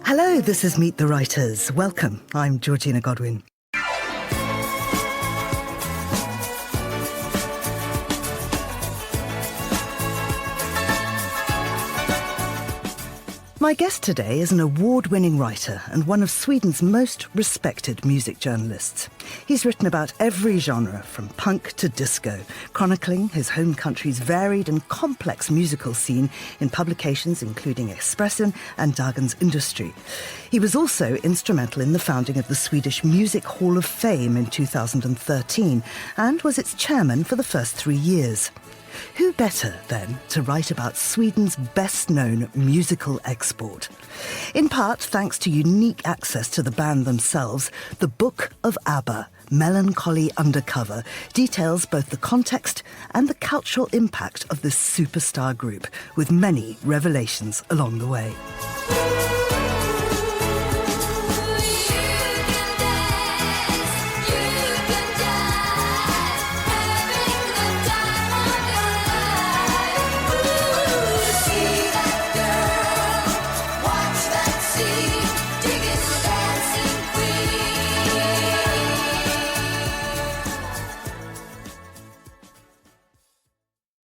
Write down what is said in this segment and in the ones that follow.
Hello, this is Meet the Writers. Welcome. I'm Georgina Godwin. My guest today is an award-winning writer and one of Sweden's most respected music journalists. He's written about every genre, from punk to disco, chronicling his home country's varied and complex musical scene in publications including Expressen and Dagens Industri. He was also instrumental in the founding of the Swedish Music Hall of Fame in 2013 and was its chairman for the first 3 years. Who better, then, to write about Sweden's best-known musical export? In part, thanks to unique access to the band themselves, the Book of ABBA, Melancholy Undercover, details both the context and the cultural impact of this superstar group, with many revelations along the way.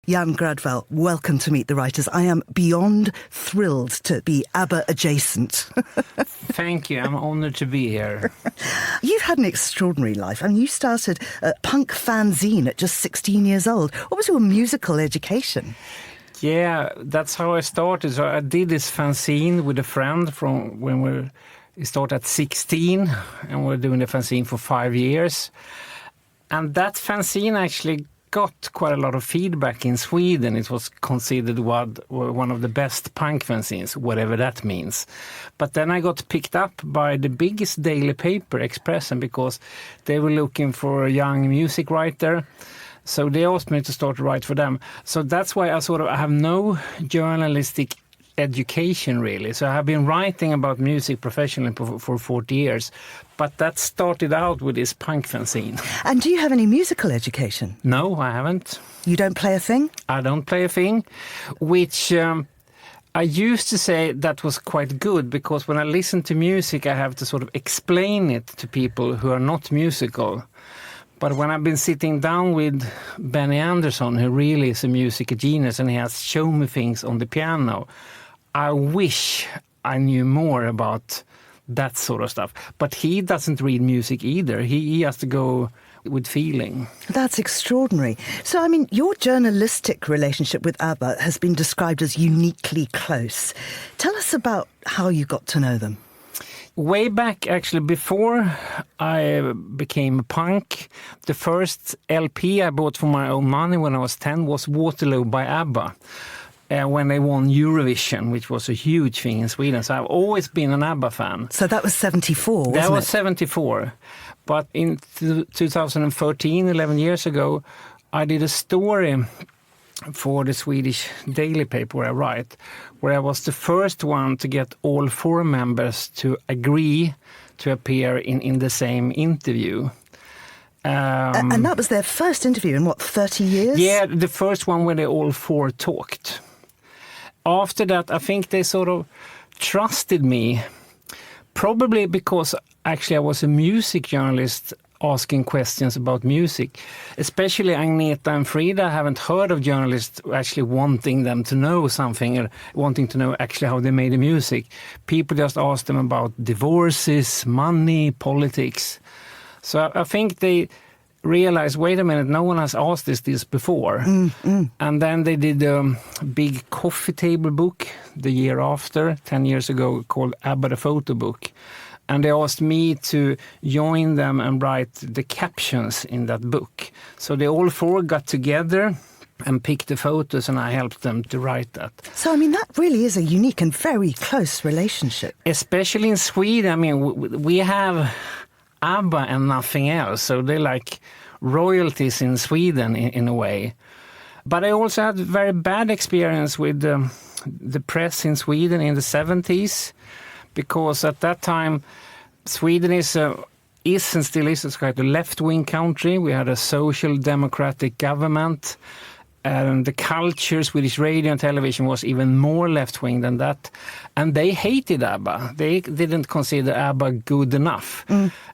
Jan Gradvall, welcome to Meet the Writers. I am beyond thrilled to be ABBA adjacent. Thank you. I'm honoured to be here. You've had an extraordinary life. I mean, you started a punk fanzine at just 16 years old. What was your musical education? Yeah, that's how I started. So I did this fanzine with a friend from when we started at 16, and we were doing the fanzine for 5 years. And that fanzine actually got quite a lot of feedback in Sweden. It was considered one of the best punk fanzines, whatever that means. But then I got picked up by the biggest daily paper, Expressen, because they were looking for a young music writer. So they asked me to start to write for them. So that's why I have no journalistic education, really. So I have been writing about music professionally for 40 years. But that started out with this punk fanzine. And do you have any musical education? No, I haven't. You don't play a thing? I don't play a thing, which I used to say that was quite good, because when I listen to music, I have to sort of explain it to people who are not musical. But when I've been sitting down with Benny Andersson, who really is a music genius, and he has shown me things on the piano, I wish I knew more about that sort of stuff. But he doesn't read music either. He has to go with feeling. That's extraordinary. So, I mean, your journalistic relationship with ABBA has been described as uniquely close. Tell us about how you got to know them. Way back, actually, before I became a punk, the first LP I bought for my own money when I was 10 was Waterloo by ABBA. When they won Eurovision, which was a huge thing in Sweden. So I've always been an ABBA fan. So that was 74, wasn't it? That was 74. But in 2013, 11 years ago, I did a story for the Swedish daily paper where I write, where I was the first one to get all 4 members to agree to appear in the same interview. And that was their first interview in, 30 years? Yeah, the first one where they all 4 talked. After that, I think they sort of trusted me, probably because actually I was a music journalist asking questions about music. Especially Agneta and Frida, I haven't heard of journalists actually wanting them to know something, or wanting to know actually how they made the music. People just asked them about divorces, money, politics. So I think they realized, wait a minute, no one has asked this before. And then they did a big coffee table book the year after, 10 years ago, called ABBA the Photo Book. And they asked me to join them and write the captions in that book. So they all 4 got together and picked the photos, and I helped them to write that. So, I mean, that really is a unique and very close relationship. Especially in Sweden. I mean, we have ABBA and nothing else. So they're like royalties in Sweden in a way. But I also had very bad experience with the press in Sweden in the 70s, because at that time Sweden is and still is quite a left-wing country. We had a social democratic government, And the culture, Swedish radio and television, was even more left-wing than that. And they hated ABBA. They didn't consider ABBA good enough.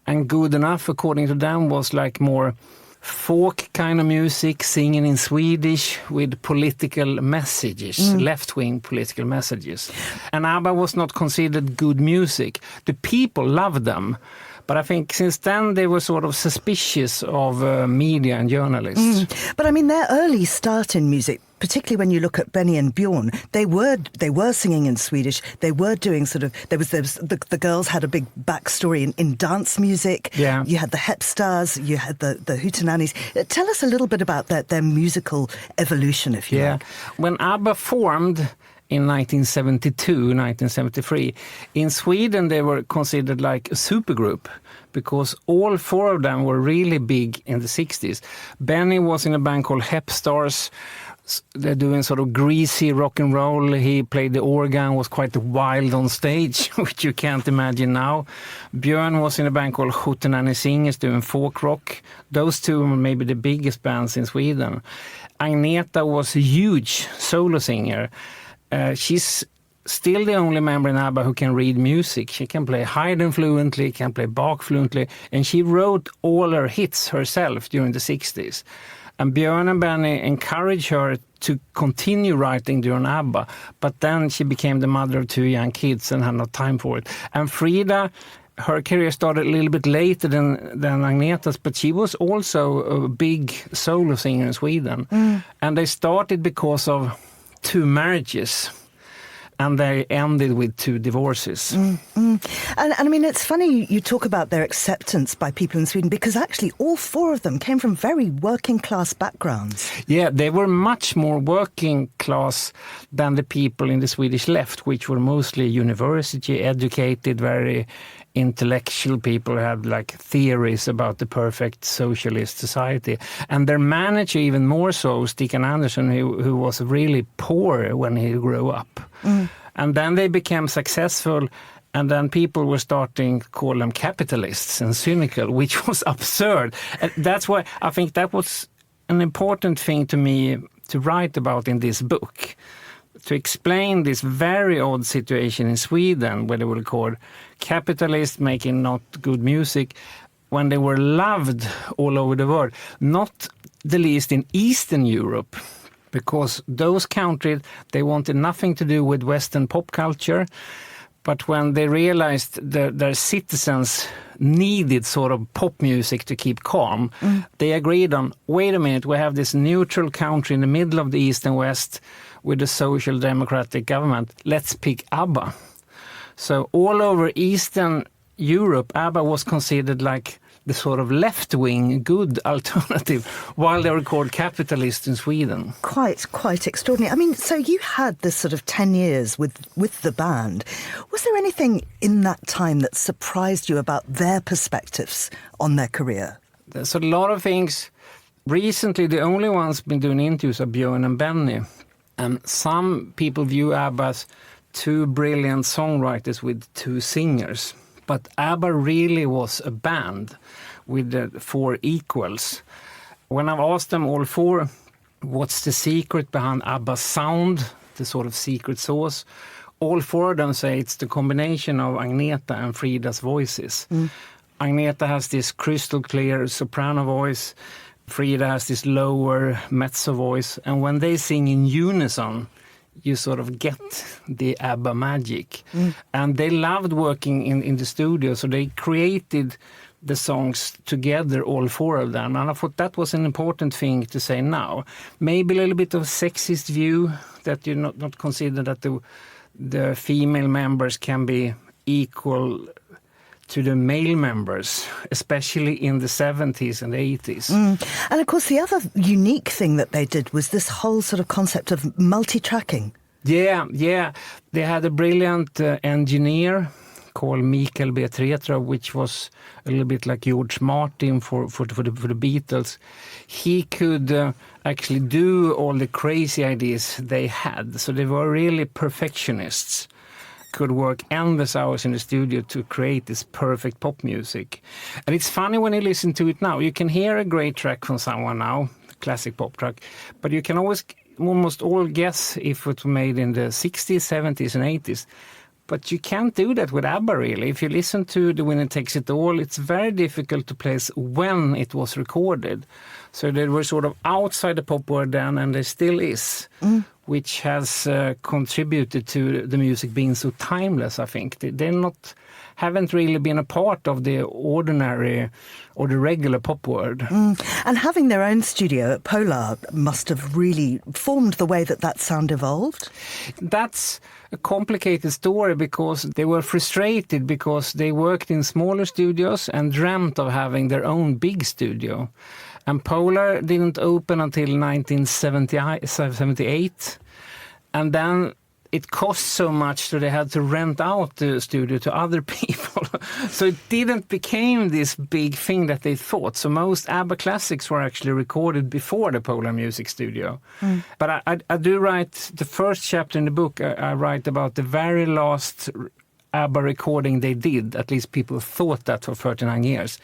And good enough, according to them, was like more folk kind of music, singing in Swedish with political messages, left-wing political messages. And ABBA was not considered good music. The people loved them. But I think since then they were sort of suspicious of media and journalists. But I mean, their early start in music, particularly when you look at Benny and Bjorn, they were singing in Swedish. They were doing sort of, the girls had a big backstory in dance music. Yeah. You had the Hep Stars, you had the Hootenannies. Tell us a little bit about their musical evolution, if you like. When ABBA formed in 1972, 1973, in Sweden they were considered like a supergroup because all four of them were really big in the 60s. Benny was in a band called Hep Stars. They're doing sort of greasy rock and roll. He played the organ, was quite wild on stage, which you can't imagine now. Björn was in a band called Hootenanny Singers doing folk rock. Those two were maybe the biggest bands in Sweden. Agneta was a huge solo singer. She's still the only member in ABBA who can read music. She can play Haydn fluently, can play Bach fluently, and she wrote all her hits herself during the 60s. And Björn and Benny encouraged her to continue writing during ABBA, but then she became the mother of two young kids and had no time for it. And Frida, her career started a little bit later than Agneta's, but she was also a big solo singer in Sweden. And they started because of 2 marriages, and they ended with 2 divorces. And I mean, it's funny you talk about their acceptance by people in Sweden, because actually all 4 of them came from very working class backgrounds. Yeah, they were much more working class than the people in the Swedish left, which were mostly university educated, very intellectual people who had like theories about the perfect socialist society. And their manager even more so, Stickan Andersson, who was really poor when he grew up. And then they became successful, and then people were starting to call them capitalists and cynical, which was absurd. And that's why I think that was an important thing to me to write about in this book, to explain this very odd situation in Sweden where they were called capitalists making not good music when they were loved all over the world, not the least in Eastern Europe, because those countries, they wanted nothing to do with Western pop culture. But when they realized that their citizens needed sort of pop music to keep calm, they agreed on, wait a minute, we have this neutral country in the middle of the East and West with a social democratic government. Let's pick ABBA. So all over Eastern Europe, ABBA was considered like the sort of left-wing good alternative, while they were called capitalists in Sweden. Quite extraordinary. I mean, so you had this sort of 10 years with the band. Was there anything in that time that surprised you about their perspectives on their career? There's a lot of things. Recently, the only ones been doing interviews are Björn and Benny. And some people view ABBA as 2 brilliant songwriters with 2 singers. But ABBA really was a band with 4 equals. When I've asked them all 4, what's the secret behind ABBA's sound, the sort of secret sauce, all 4 of them say it's the combination of Agneta and Frida's voices. Agneta has this crystal clear soprano voice, Frida has this lower mezzo voice, and when they sing in unison, you sort of get the ABBA magic. And they loved working in the studio, so they created the songs together, all 4 of them. And I thought that was an important thing to say now. Maybe a little bit of sexist view, that you not consider that the female members can be equal to the male members, especially in the 70s and 80s. And of course, the other unique thing that they did was this whole sort of concept of multi-tracking. Yeah. They had a brilliant engineer called Mikael Beatrietro, which was a little bit like George Martin for the Beatles. He could actually do all the crazy ideas they had. So they were really perfectionists. Could work endless hours in the studio to create this perfect pop music. And it's funny when you listen to it now. You can hear a great track from someone now, classic pop track. But you can almost all guess if it was made in the 60s, 70s and 80s. But you can't do that with ABBA, really. If you listen to The Winner Takes It All, it's very difficult to place when it was recorded. So they were sort of outside the pop world then, and there still is, which has contributed to the music being so timeless, I think. Haven't really been a part of the ordinary or the regular pop world. And having their own studio at Polar must have really formed the way that sound evolved? That's a complicated story because they were frustrated because they worked in smaller studios and dreamt of having their own big studio. And Polar didn't open until 1978. And then it cost so much, so they had to rent out the studio to other people. So it didn't become this big thing that they thought. So most ABBA classics were actually recorded before the Polar Music Studio. But I do write the first chapter in the book. I write about the very last ABBA recording they did. At least people thought that for 39 years,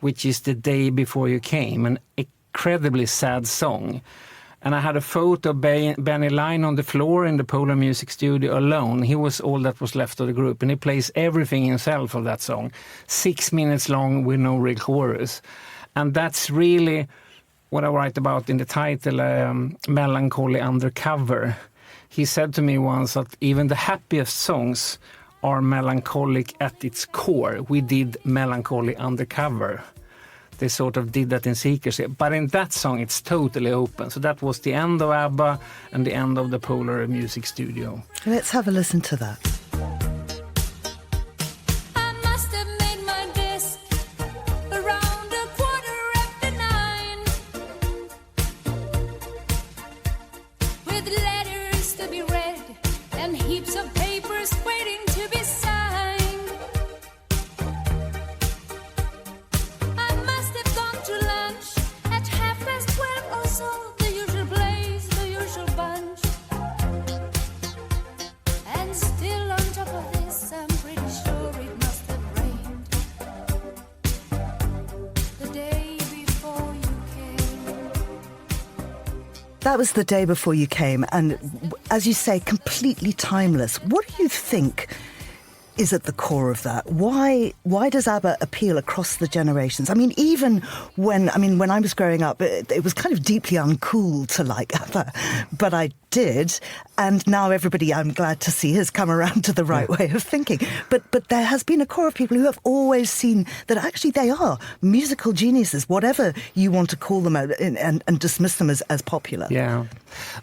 which is The Day Before You Came, an incredibly sad song. And I had a photo of Benny lying on the floor in the Polar Music Studio alone. He was all that was left of the group, and he plays everything himself of that song. 6 minutes long with no real chorus. And that's really what I write about in the title, Melancholy Undercover. He said to me once that even the happiest songs are melancholic at its core. We did Melancholy Undercover. They sort of did that in secrecy. But in that song, it's totally open. So that was the end of ABBA and the end of the Polar Music Studio. Let's have a listen to that. I must have made my desk around 9:15, with letters to be read and heaps of papers waiting to be signed. That was The Day Before You Came, and as you say, completely timeless. What do you think is at the core of that? Why does ABBA appeal across the generations? I mean, even when I was growing up, it was kind of deeply uncool to like ABBA, but I did, and now everybody, I'm glad to see, has come around to the right way of thinking. But there has been a core of people who have always seen that actually they are musical geniuses, whatever you want to call them, and dismiss them as popular. Yeah,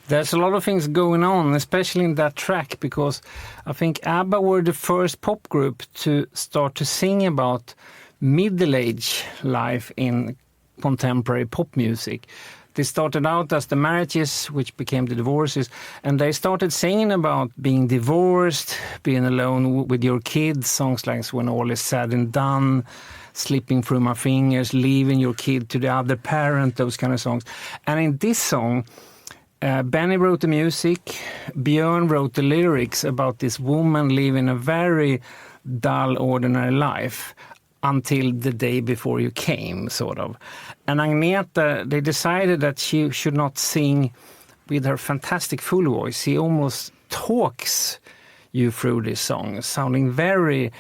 there's a lot of things going on, especially in that track, because I think ABBA were the first pop group to start to sing about middle-age life in contemporary pop music. They started out as the marriages, which became the divorces, and they started singing about being divorced, being alone with your kids, songs like When All Is Said and Done, Slipping Through My Fingers, Leaving Your Kid to the Other Parent, those kind of songs. And in this song, Benny wrote the music, Björn wrote the lyrics about this woman living a very dull, ordinary life until the day before you came, sort of. And Agneta, they decided that she should not sing with her fantastic full voice. She almost talks you through this song, sounding very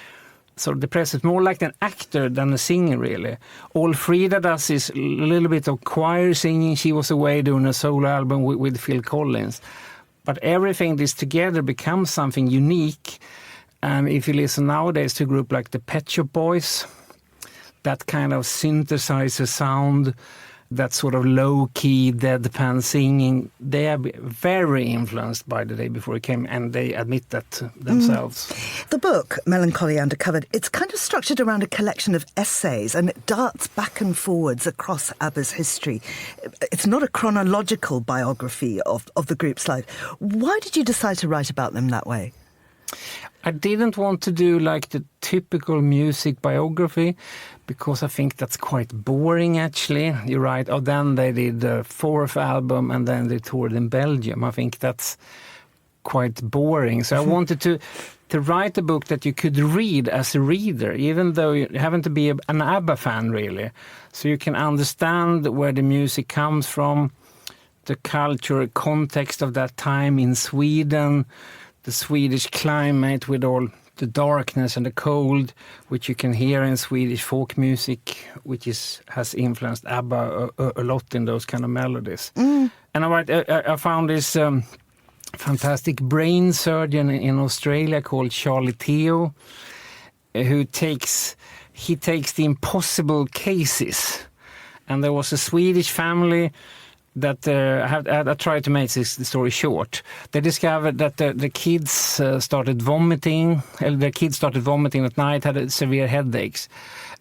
sort of depressive, more like an actor than a singer, really. All Frida does is a little bit of choir singing. She was away doing a solo album with Phil Collins. But everything this together becomes something unique. And if you listen nowadays to a group like the Pet Shop Boys, that kind of synthesizer sound, that sort of low-key, deadpan singing, they are very influenced by The Day Before It Came, and they admit that themselves. The book, Melancholy Undercover, it's kind of structured around a collection of essays, and it darts back and forwards across ABBA's history. It's not a chronological biography of the group's life. Why did you decide to write about them that way? I didn't want to do like the typical music biography, because I think that's quite boring, actually. You're right. Oh, then they did the fourth album and then they toured in Belgium. I think that's quite boring. So I wanted to to write a book that you could read as a reader, even though you haven't to be an ABBA fan really. So you can understand where the music comes from, the cultural context of that time in Sweden, the Swedish climate with all the darkness and the cold, which you can hear in Swedish folk music, which has influenced ABBA a lot in those kind of melodies. And I found this fantastic brain surgeon in Australia called Charlie Teo, who takes the impossible cases. And there was a Swedish family that I tried to make this story short. They discovered that the kids started vomiting. The kids started vomiting at night, had severe headaches.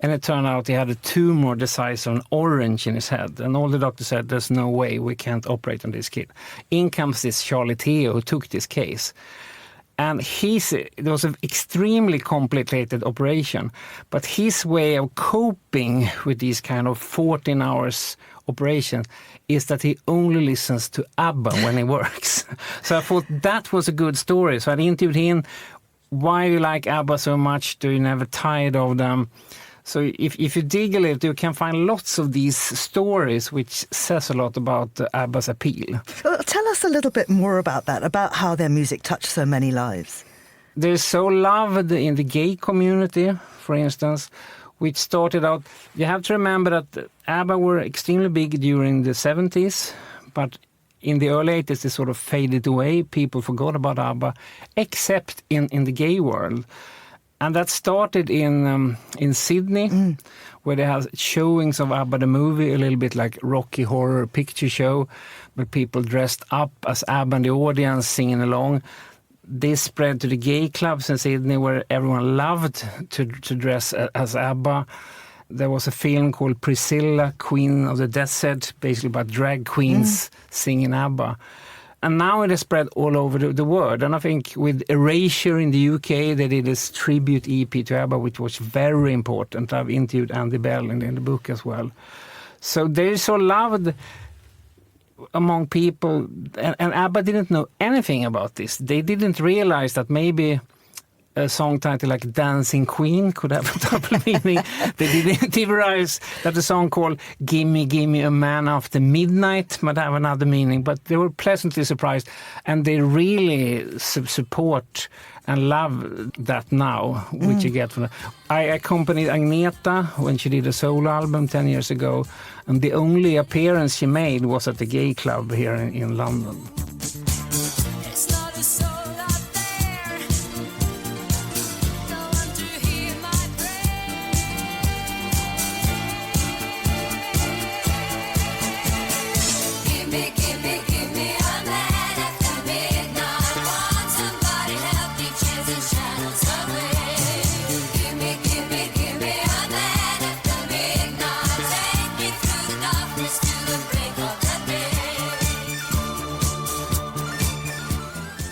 And it turned out he had a tumor the size of an orange in his head. And all the doctors said, there's no way, we can't operate on this kid. In comes this Charlie Teo who took this case. And it was an extremely complicated operation. But his way of coping with these kind of 14 hours operations is that he only listens to ABBA when he works. So I thought that was a good story. So I interviewed him. Why do you like ABBA so much? Do you never tired of them? So if you dig a little, you can find lots of these stories which says a lot about ABBA's appeal. Well, tell us a little bit more about that, about how their music touched so many lives. They're so loved in the gay community, for instance, which started out... You have to remember that ABBA were extremely big during the 70s, but in the early 80s they sort of faded away. People forgot about ABBA, except in the gay world. And that started in Sydney, where they had showings of ABBA the movie, a little bit like Rocky Horror Picture Show, where people dressed up as ABBA and the audience singing along. This spread to the gay clubs in Sydney, where everyone loved to dress as ABBA. There was a film called Priscilla, Queen of the Desert, basically about drag queens singing ABBA. And now it has spread all over the world. And I think with Erasure in the UK, they did this tribute EP to ABBA, which was very important. I've interviewed Andy Bell in the book as well. So they're so loved among people. And ABBA didn't know anything about this. They didn't realize that maybe a song title like Dancing Queen could have a double meaning. They didn't realize that a song called Gimme, Gimme a Man After Midnight might have another meaning, but they were pleasantly surprised, and they really support and love that now, which you get from I accompanied Agneta when she did a solo album 10 years ago, and the only appearance she made was at the gay club here in London.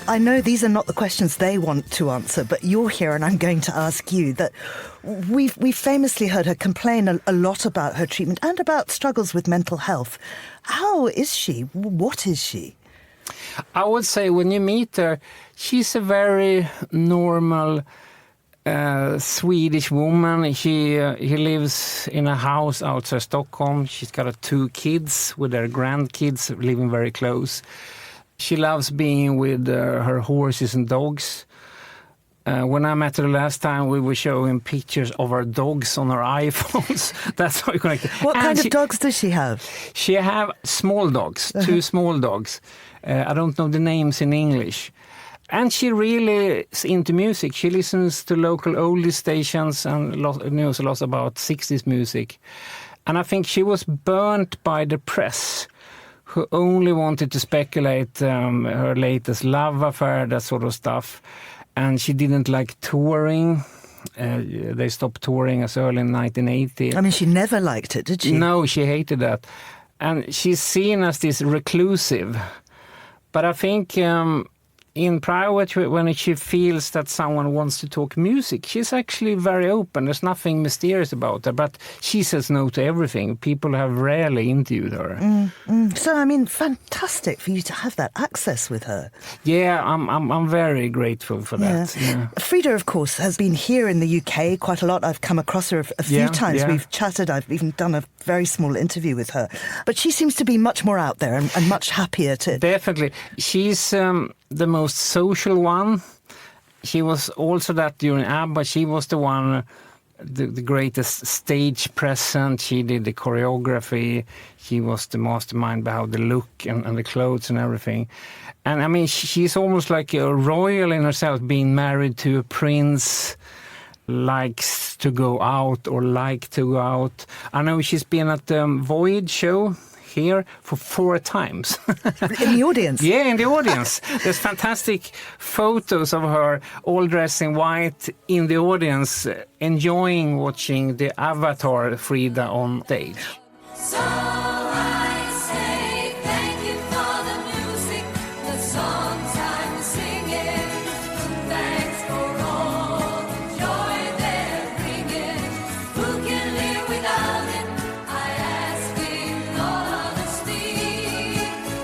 I know these are not the questions they want to answer, but you're here and I'm going to ask you that we've famously heard her complain a lot about her treatment and about struggles with mental health. How is she? What is she? I would say when you meet her, she's a very normal Swedish woman. She lives in a house outside Stockholm. She's got 2 kids with their grandkids living very close. She loves being with her horses and dogs. When I met her last time, we were showing pictures of our dogs on our iPhones. That's how we connected. What kind of dogs does she have? She have small dogs, 2 small dogs. I don't know the names in English. And she really is into music. She listens to local oldies stations and knows a lot about 60s music. And I think she was burnt by the press, who only wanted to speculate her latest love affair, that sort of stuff. And she didn't like touring. They stopped touring as early in 1980. I mean, she never liked it, did she? No, she hated that. And she's seen as this reclusive. But I think in private, when she feels that someone wants to talk music, she's actually very open. There's nothing mysterious about her, but she says no to everything. People have rarely interviewed her. So, I mean, fantastic for you to have that access with her. Yeah, I'm very grateful for that. Yeah. Frida, of course, has been here in the UK quite a lot. I've come across her a few times. Yeah. We've chatted. I've even done a very small interview with her. But she seems to be much more out there and much happier to... Definitely. She's the most social one. She was also that during ABBA. She was the one, the greatest stage presence. She did the choreography. She was the mastermind behind the look and the clothes and everything. And I mean, she's almost like a royal in herself, being married to a prince, likes to go out or like to go out. I know she's been at the Voyage show here for 4 times. In the audience? Yeah, in the audience. There's fantastic photos of her all dressed in white in the audience, enjoying watching the Avatar Frida on stage. So I say thank you for the music, the songs I'm singing. Thanks for all the joy they're bringing. Who can live without it? I ask in all honesty.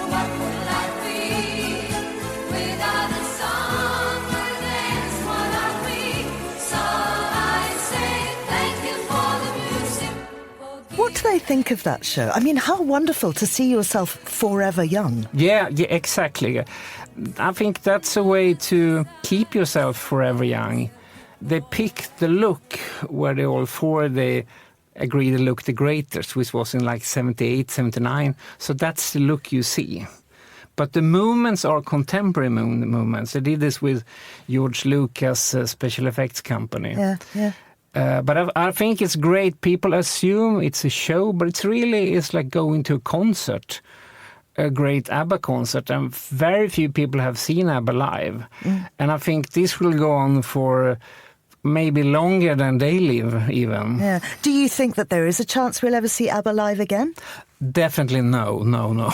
What would life be without a song? Where there's one of me. So I say thank you for the music. What do they think of that show? I mean, how wonderful to see yourself forever young. Yeah, exactly. I think that's a way to keep yourself forever young. They picked the look where they agreed to look the greatest, which was in like 78, 79. So that's the look you see. But the movements are contemporary movements. They did this with George Lucas special effects company. Yeah. But I think it's great. People assume it's a show, but it's like going to a concert, a great ABBA concert, and very few people have seen ABBA live. And I think this will go on for maybe longer than they live even. Yeah. Do you think that there is a chance we'll ever see ABBA live again? Definitely no.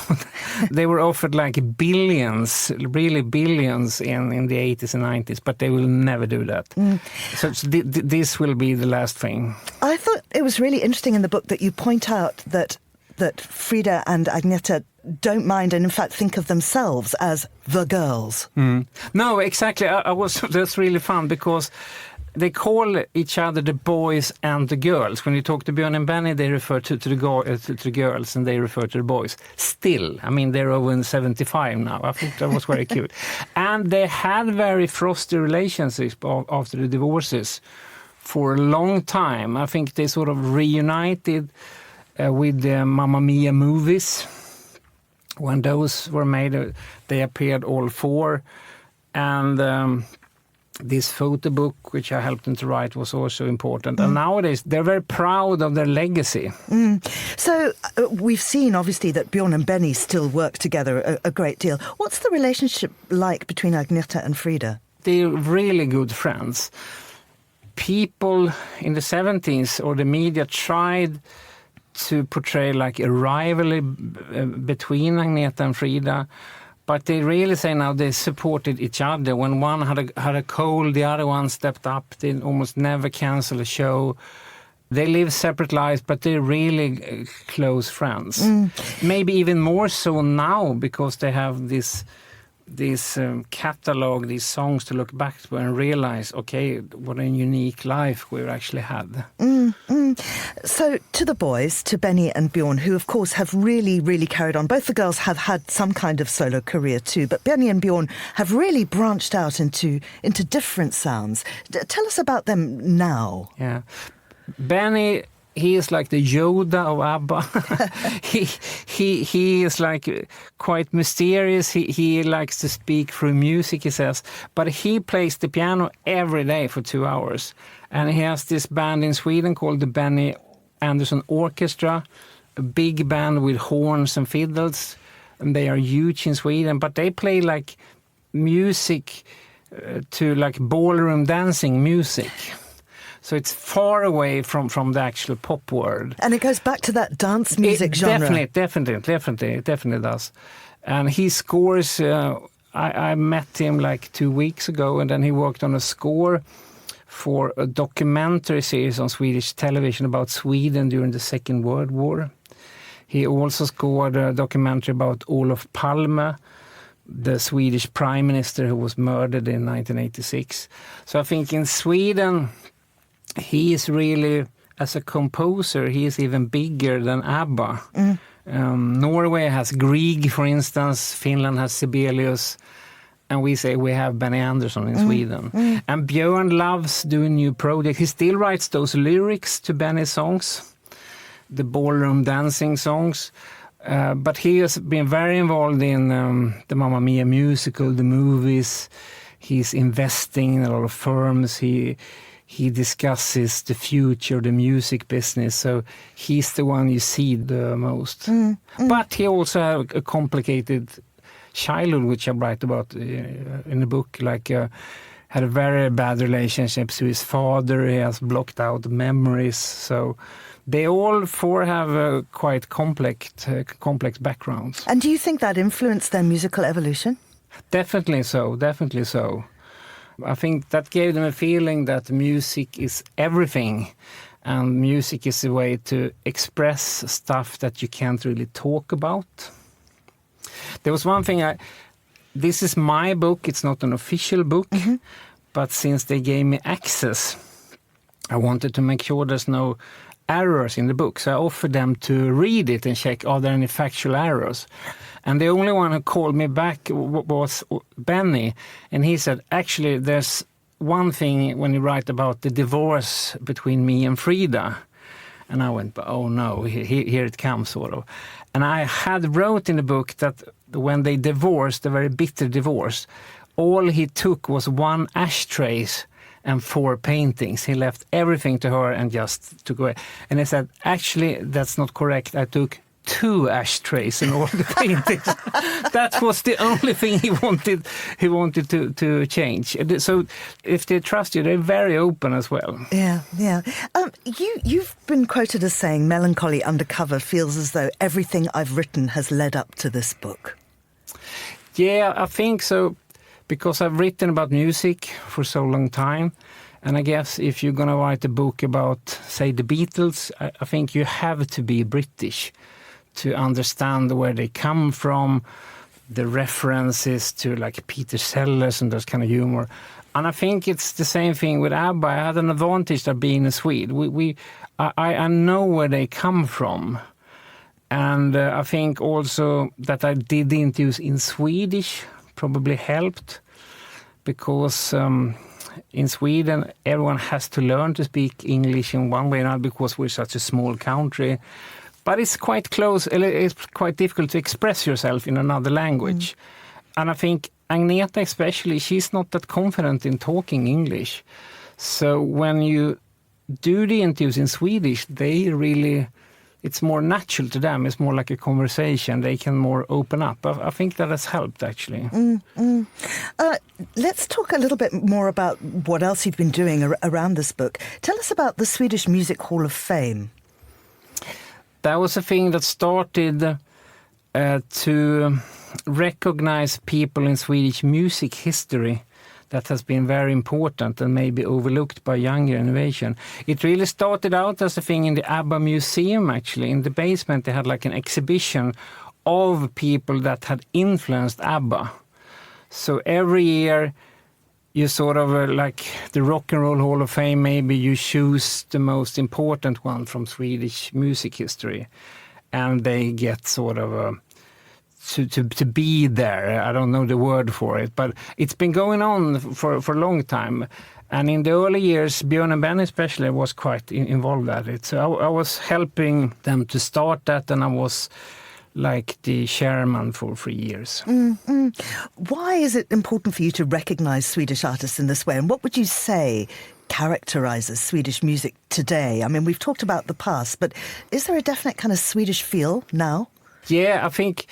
They were offered like billions, really billions in the 80s and 90s, but they will never do that. So this will be the last thing. I thought it was really interesting in the book that you point out that Frida and Agneta don't mind and in fact think of themselves as the girls. No, exactly. That's really fun because they call each other the boys and the girls. When you talk to Björn and Benny, they refer to the girls and they refer to the boys. Still, I mean, they're over 75 now. I think that was very cute. And they had very frosty relationships after the divorces for a long time. I think they sort of reunited with the Mamma Mia movies. When those were made, they appeared all 4. And this photo book, which I helped them to write, was also important. And nowadays, they're very proud of their legacy. So we've seen, obviously, that Björn and Benny still work together a great deal. What's the relationship like between Agneta and Frida? They're really good friends. People in the 70s or the media tried to portray like a rivalry between Agneta and Frida. But they really say now they supported each other. When one had a cold, the other one stepped up. They almost never cancel a show. They live separate lives, but they're really close friends. Maybe even more so now because they have this catalog, these songs to look back to and realize, okay, what a unique life we've actually had. So to the boys, to Benny and Björn, who of course have really, really carried on. Both the girls have had some kind of solo career too, but Benny and Björn have really branched out into different sounds. Tell us about them now. Yeah. Benny, he is like the Yoda of ABBA. he is like quite mysterious. He likes to speak through music, he says. But he plays the piano every day for 2 hours. And he has this band in Sweden called the Benny Andersson Orchestra, a big band with horns and fiddles. And they are huge in Sweden. But they play like music to like ballroom dancing music. So it's far away from the actual pop world. And it goes back to that dance music genre. Definitely does. And he scores, I met him like 2 weeks ago, and then he worked on a score for a documentary series on Swedish television about Sweden during the Second World War. He also scored a documentary about Olof Palme, the Swedish prime minister who was murdered in 1986. So I think in Sweden, he is really, as a composer, he is even bigger than ABBA. Norway has Grieg, for instance. Finland has Sibelius. And we say we have Benny Andersson in Sweden. And Björn loves doing new projects. He still writes those lyrics to Benny's songs, the ballroom dancing songs. But he has been very involved in the Mamma Mia musical, the movies. He's investing in a lot of firms. He discusses the future, the music business. So he's the one you see the most. But he also has a complicated childhood, which I write about in the book. Like had a very bad relationship to his father. He has blocked out memories. So they all four have quite complex backgrounds. And do you think that influenced their musical evolution? Definitely so, definitely so. I think that gave them a feeling that music is everything, and music is a way to express stuff that you can't really talk about. There was one thing, this is my book, it's not an official book, but since they gave me access, I wanted to make sure there's no errors in the book. So I offered them to read it and check, are there any factual errors? And the only one who called me back was Benny. And he said, actually, there's one thing when you write about the divorce between me and Frida. And I went, oh no, here it comes, sort of. And I had wrote in the book that when they divorced, a very bitter divorce, all he took was 1 ashtray and 4 paintings. He left everything to her and just took away. And he said, actually, that's not correct. I took 2 ashtrays and all the paintings. That was the only thing he wanted to change. So if they trust you, they're very open as well. Yeah. You've been quoted as saying, Melancholy Undercover feels as though everything I've written has led up to this book. Yeah, I think so, because I've written about music for so long time. And I guess if you're going to write a book about, say, the Beatles, I think you have to be British to understand where they come from, the references to like Peter Sellers and those kind of humor. And I think it's the same thing with ABBA. I had an advantage of being a Swede. I know where they come from. And I think also that I did the interviews in Swedish probably helped, because in Sweden everyone has to learn to speak English in one way or another because we're such a small country. But it's quite close, it's quite difficult to express yourself in another language. And I think Agneta especially, she's not that confident in talking English. So when you do the interviews in Swedish, it's more natural to them. It's more like a conversation. They can more open up. I think that has helped, actually. Let's talk a little bit more about what else you've been doing around this book. Tell us about the Swedish Music Hall of Fame. That was a thing that started to recognize people in Swedish music history that has been very important and maybe overlooked by younger generation. It really started out as a thing in the ABBA Museum, actually. In the basement, they had like an exhibition of people that had influenced ABBA. So every year, you sort of like the Rock and Roll Hall of Fame, maybe you choose the most important one from Swedish music history. And they get sort of to be there. I don't know the word for it, but it's been going on for a long time. And in the early years, Björn and Benny especially was quite involved at it. So I was helping them to start that, and I was like the chairman for 3 years. Why is it important for you to recognise Swedish artists in this way? And what would you say characterises Swedish music today? I mean, we've talked about the past, but is there a definite kind of Swedish feel now? Yeah, I think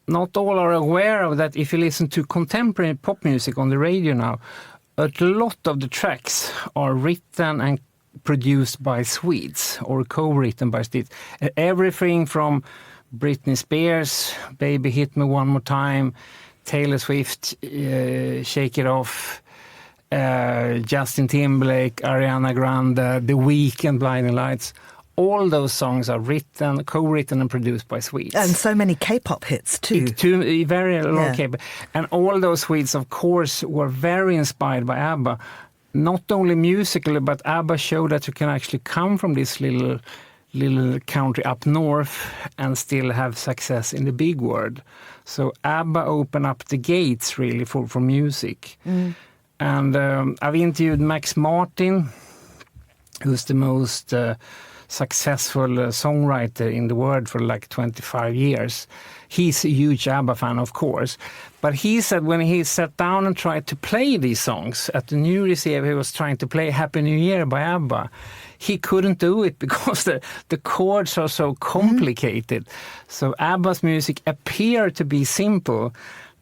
not all are aware of that. If you listen to contemporary pop music on the radio now, a lot of the tracks are written and produced by Swedes or co-written by Swedes. Everything from Britney Spears, Baby Hit Me One More Time, Taylor Swift, Shake It Off, Justin Timberlake, Ariana Grande, The Weeknd, Blinding Lights. All those songs are co-written and produced by Swedes. And so many K-pop hits too. Very long Yeah. K-pop. And all those Swedes, of course, were very inspired by ABBA. Not only musically, but ABBA showed that you can actually come from this little country up north and still have success in the big world. So ABBA opened up the gates really for music. And I've interviewed Max Martin, who's the most successful songwriter in the world for like 25 years. He's a huge ABBA fan, of course. But he said when he sat down and tried to play these songs at the New Year's Eve, he was trying to play Happy New Year by ABBA. He couldn't do it because the chords are so complicated. So ABBA's music appeared to be simple,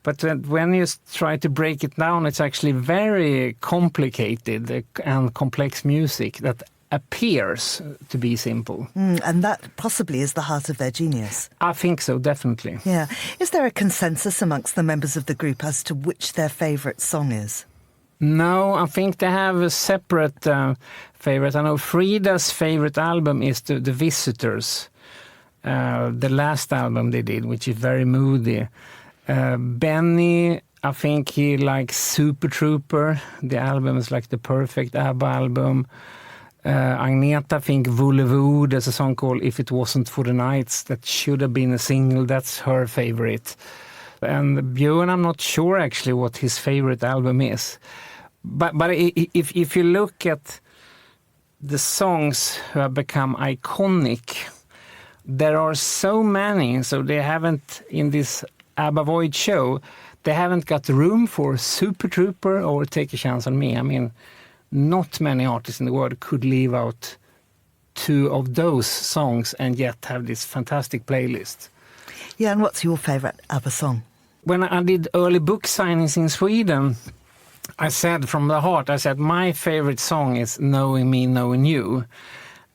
but when you try to break it down, it's actually very complicated and complex music that appears to be simple. And that possibly is the heart of their genius. I think so, definitely. Yeah. Is there a consensus amongst the members of the group as to which their favourite song is? No, I think they have a separate favorite. I know Frida's favorite album is The Visitors, the last album they did, which is very moody. Benny, I think he likes Super Trooper. The album is like the perfect ABBA album. Agneta, I think Voulez-Vous, there's a song called If It Wasn't For The Nights that should have been a single. That's her favorite. And Björn, I'm not sure actually what his favorite album is. But if you look at the songs who have become iconic, there are so many. So they haven't, in this ABBA Void show, they haven't got room for Super Trooper or Take a Chance on Me. I mean, not many artists in the world could leave out two of those songs and yet have this fantastic playlist. Yeah, and what's your favourite ABBA song? When I did early book signings in Sweden, I said from the heart, my favorite song is Knowing Me, Knowing You.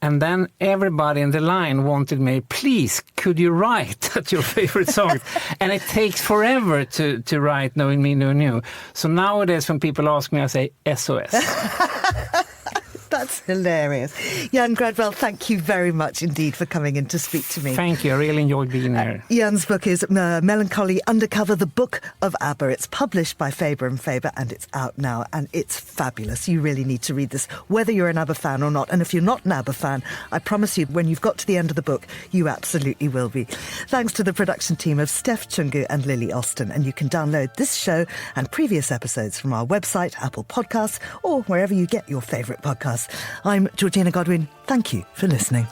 And then everybody in the line wanted me, please, could you write that your favorite song? And it takes forever to write Knowing Me, Knowing You. So nowadays when people ask me, I say SOS. That's hilarious. Jan Gradwell, thank you very much indeed for coming in to speak to me. Thank you. I really enjoyed being here. Jan's book is Melancholy Undercover, the Book of ABBA. It's published by Faber and Faber and it's out now and it's fabulous. You really need to read this, whether you're an ABBA fan or not. And if you're not an ABBA fan, I promise you, when you've got to the end of the book, you absolutely will be. Thanks to the production team of Steph Chungu and Lily Austin. And you can download this show and previous episodes from our website, Apple Podcasts, or wherever you get your favourite podcasts. I'm Georgina Godwin. Thank you for listening.